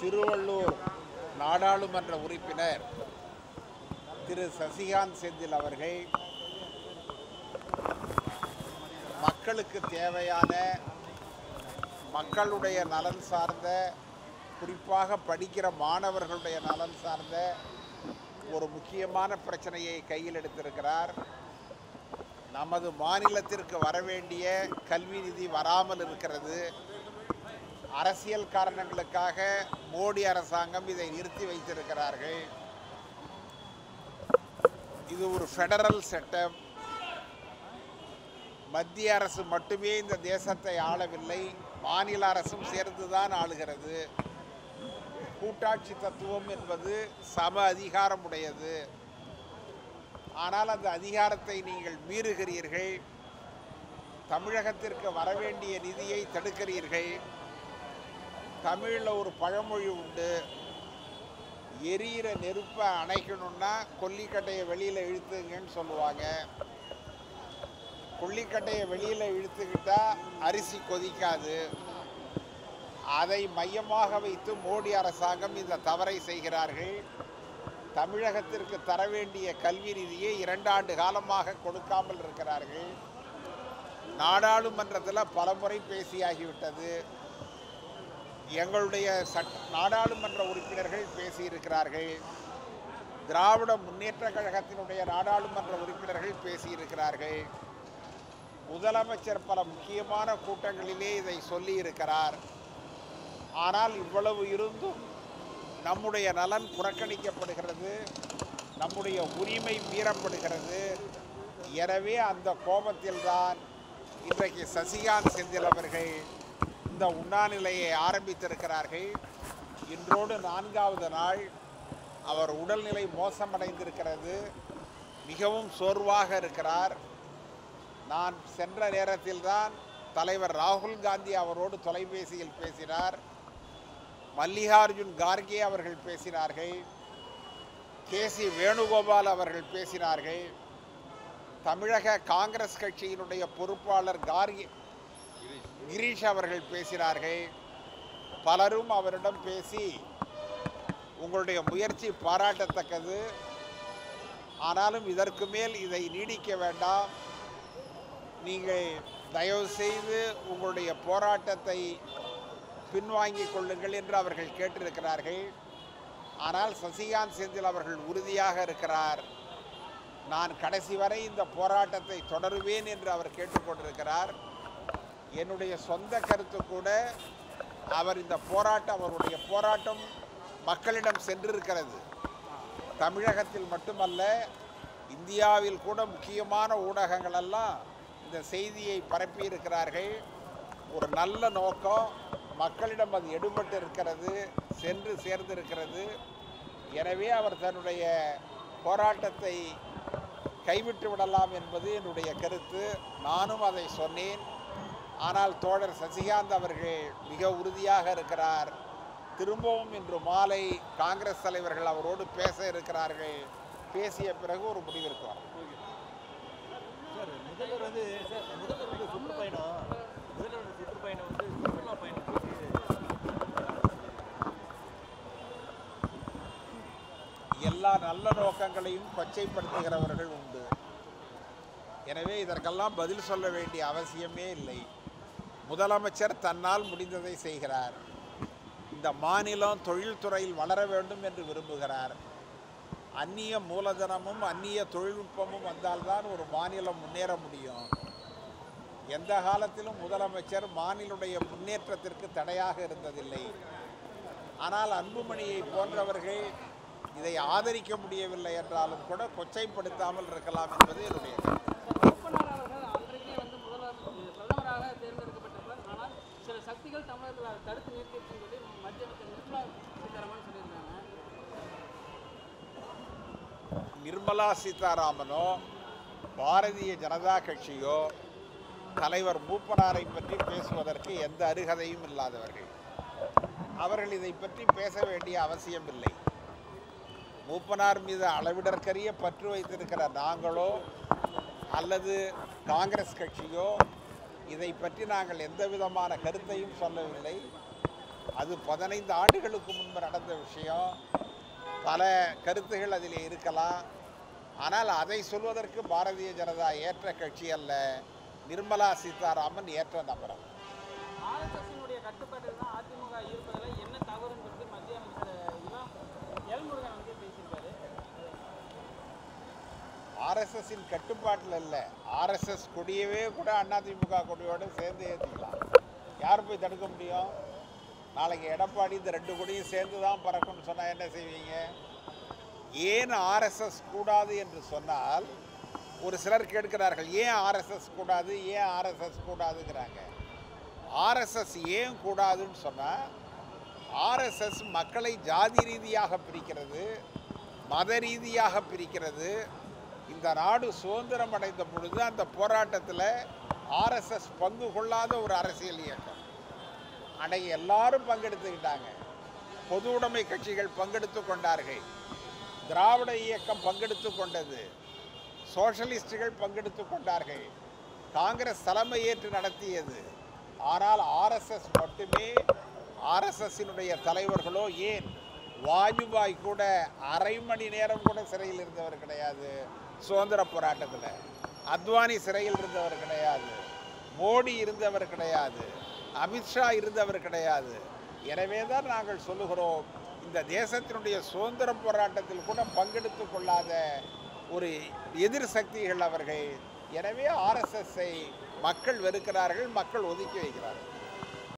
திருவள்ளூர் நாடாளுமன்ற உறுப்பினர் திரு சசிகாந்த் செந்தில் அவர்கள் மக்களுக்கு தேவையான மக்களுடைய நலன் சார்ந்த, குறிப்பாக படிக்கிற மாணவர்களுடைய நலன் சார்ந்த ஒரு முக்கியமான பிரச்சனையை கையில் எடுத்திருக்கிறார். நமது மாநிலத்திற்கு வரவேண்டிய கல்வி நிதி வராமல் இருக்கிறது. அரசியல் காரணங்களுக்காக மோடி அரசாங்கம் இதை நிறுத்தி வைத்திருக்கிறார்கள். இது ஒரு ஃபெடரல் சட்டம். மத்திய அரசு மட்டுமே இந்த தேசத்தை ஆளவில்லை, மாநில அரசும் சேர்ந்துதான் ஆளுகிறது. கூட்டாட்சி தத்துவம் என்பது சம அதிகாரம் உடையது. ஆனால் அந்த அதிகாரத்தை நீங்கள் மீறுகிறீர்கள். தமிழகத்திற்கு வரவேண்டிய நிதியை தடுக்கிறீர்கள். தமிழில் ஒரு பழமொழி உண்டு, எரியிற நெருப்பை அணைக்கணும்னா கொல்லிக்கட்டையை வெளியில் இழுத்துங்கன்னு சொல்லுவாங்க. கொல்லிக்கட்டையை வெளியில் இழுத்துக்கிட்டா அரிசி கொதிக்காது. அதை மையமாக வைத்து மோடி அரசாங்கம் இந்த தவறை செய்கிறார்கள். தமிழகத்திற்கு தர வேண்டிய கல்வி நிதியை 2 ஆண்டு காலமாக கொடுக்காமல் இருக்கிறார்கள். நாடாளுமன்றத்தில் பலமுறை பேசியாகிவிட்டது. எங்களுடைய நாடாளுமன்ற உறுப்பினர்கள் பேசியிருக்கிறார்கள். திராவிட முன்னேற்ற கழகத்தினுடைய நாடாளுமன்ற உறுப்பினர்கள் பேசியிருக்கிறார்கள். முதலமைச்சர் பல முக்கியமான கூட்டங்களிலே இதை சொல்லியிருக்கிறார். ஆனால் இவ்வளவு இருந்தும் நம்முடைய நலன் புறக்கணிக்கப்படுகிறது, நம்முடைய உரிமை மீறப்படுகிறது. எனவே அந்த கோபத்தில்தான் இன்றைக்கு சசிகாந்த் செந்தில் அவர்கள் இந்த உண்ணாநிலையை ஆரம்பித்திருக்கிறார்கள். இன்றோடு 4வது நாள். அவர் உடல்நிலை மோசமடைந்திருக்கிறது. மிகவும் சோர்வாக இருக்கிறார். நான் சென்ற நேரத்தில்தான் தலைவர் ராகுல் காந்தி அவரோடு தொலைபேசியில் பேசினார். மல்லிகார்ஜுன் கார்கே அவர்கள் பேசினார்கள். கே.சி. வேணுகோபால் அவர்கள் பேசினார்கள். தமிழக காங்கிரஸ் கட்சியினுடைய பொறுப்பாளர் கிரீஷ் அவர்கள் பேசினார்கள். பலரும் அவரிடம் பேசி, உங்களுடைய முயற்சி பாராட்டத்தக்கது, ஆனாலும் இதற்கு மேல் இதை நீடிக்க வேண்டாம், நீங்கள் தயவு செய்து உங்களுடைய போராட்டத்தை பின்வாங்கிக் கொள்ளுங்கள் என்று அவர்கள் கேட்டிருக்கிறார்கள். ஆனால் சசிகாந்த் செந்தில் அவர்கள் உறுதியாக இருக்கிறார். நான் கடைசி வரை இந்த போராட்டத்தை தொடருவேன் என்று அவர் கேட்டுக்கொண்டிருக்கிறார். என்னுடைய சொந்த கருத்து கூட, அவருடைய போராட்டம் மக்களிடம் சென்றிருக்கிறது. தமிழகத்தில் மட்டுமல்ல, இந்தியாவில் கூட முக்கியமான ஊடகங்கள் எல்லாம் இந்த செய்தியை பரப்பியிருக்கிறார்கள். ஒரு நல்ல நோக்கம், மக்களிடம் அது எடுபட்டு இருக்கிறது, சென்று சேர்ந்திருக்கிறது. எனவே அவர் தன்னுடைய போராட்டத்தை கைவிட்டு விடலாம் என்பது என்னுடைய கருத்து. நானும் அதை சொன்னேன். ஆனால் தோழர் சசிகாந்த் அவர்கள் மிக உறுதியாக இருக்கிறார். திரும்பவும் இன்று மாலை காங்கிரஸ் தலைவர்கள் அவரோடு பேச இருக்கிறார்கள். பேசிய பிறகு ஒரு முடிவிற்கு வரும். எல்லா நல்ல நோக்கங்களையும் கொச்சைப்படுத்துகிறவர்கள் உண்டு. எனவே இதற்கெல்லாம் பதில் சொல்ல வேண்டிய அவசியமே இல்லை. முதலமைச்சர் தன்னால் முடிந்ததை செய்கிறார். இந்த மாநிலம் தொழில்துறையில் வளர வேண்டும் என்று விரும்புகிறார். அந்நிய மூலதனமும் அந்நிய தொழில்நுட்பமும் வந்தால்தான் ஒரு மாநிலம் முன்னேற முடியும். எந்த காலத்திலும் முதலமைச்சர் மாநிலுடைய முன்னேற்றத்திற்கு தடையாக இருந்ததில்லை. ஆனால் அன்புமணியை போன்றவர்கள் இதை ஆதரிக்க முடியவில்லை என்றாலும் கூட கொச்சைப்படுத்தாமல் இருக்கலாம் என்பது என்னுடைய கருத்து. நிர்மலா சீதாராமனோ பாரதிய ஜனதா கட்சியோ தலைவர் மூப்பனாரை பற்றி பேசுவதற்கு எந்த அருகதையும் இல்லாதவர்கள். அவர்கள் இதை பற்றி பேச வேண்டிய அவசியம் இல்லை. மூப்பனார் மீது அளவிடற்கரிய பற்று வைத்திருக்கிற நாங்களோ அல்லது காங்கிரஸ் கட்சியோ இதை பற்றி நாங்கள் எந்த விதமான கருத்தையும் சொல்லவில்லை. அது 15 ஆண்டுகளுக்கு முன்பு நடந்த விஷயம். பல கருத்துகள் அதில் இருக்கலாம். ஆனால் அதை சொல்வதற்கு பாரதிய ஜனதா ஏற்ற கட்சி அல்ல. நிர்மலா சீதாராமன் ஏற்ற நபர். ஆர்எஸ்எஸ்னுடைய கட்டுப்பாட்டில் தான் அதிமுக இருப்பதில் என்ன தவறுன்றது மத்திய அமைச்சர் எல்முருகன் வந்து பேசியிருக்காரு. ஆர்எஸ்எஸ்ஸின் கட்டுப்பாட்டில் இல்லை. ஆர்எஸ்எஸ் கொடியவே கூட அதிமுக கொடியோடு சேர்ந்து ஏற்றிக்கலாம். யார் போய் தடுக்க முடியும்? நாளைக்கு எடப்பாடி இந்த 2 கொடியும் சேர்ந்து தான் பறக்கும்னு சொன்னால் என்ன செய்வீங்க? ஏன் ஆர்எஸ்எஸ் கூடாது என்று சொன்னால் ஒரு சிலர் கேட்கிறார்கள், ஏன் ஆர்எஸ்எஸ் கூடாது, ஏன் ஆர்எஸ்எஸ் கூடாதுங்கிறாங்க. ஆர்எஸ்எஸ் ஏன் கூடாதுன்னு சொன்னால், ஆர்எஸ்எஸ் மக்களை ஜாதி ரீதியாக பிரிக்கிறது, மத ரீதியாக பிரிக்கிறது. இந்த நாடு சுதந்திரம் அடைந்த பொழுது அந்த போராட்டத்தில் ஆர்எஸ்எஸ் பங்கு கொள்ளாத ஒரு அரசியல் இயக்கம். அன்றைக்கு எல்லாரும் பங்கெடுத்துக்கிட்டாங்க. பொது உடைமை கட்சிகள் பங்கெடுத்து கொண்டார்கள். திராவிட இயக்கம் பங்கெடுத்து கொண்டது. சோஷலிஸ்டுகள் பங்கெடுத்து கொண்டார்கள். காங்கிரஸ் தலைமை ஏற்று நடத்தியது. ஆனால் ஆர்எஸ்எஸ் மட்டுமே, ஆர்எஸ்எஸ்ஸினுடைய தலைவர்களோ, ஏன் வாஜ்பாய் கூட அரை மணி நேரம் கூட சிறையில் இருந்தவர் கிடையாது. சுதந்திர போராட்டத்தில் அத்வானி சிறையில் இருந்தவர் கிடையாது. மோடி இருந்தவர் கிடையாது. அமித்ஷா இருந்தவர் கிடையாது. எனவே தான் நாங்கள் சொல்லுகிறோம், இந்த தேசத்தினுடைய சுதந்திர போராட்டத்தில் கூட பங்கெடுத்து கொள்ளாத ஒரு எதிர் சக்திகள் அவர்கள். எனவே ஆர்எஸ்எஸ்ஸை மக்கள் வெறுக்கிறார்கள், மக்கள் ஒதுக்கி வைக்கிறார்கள்.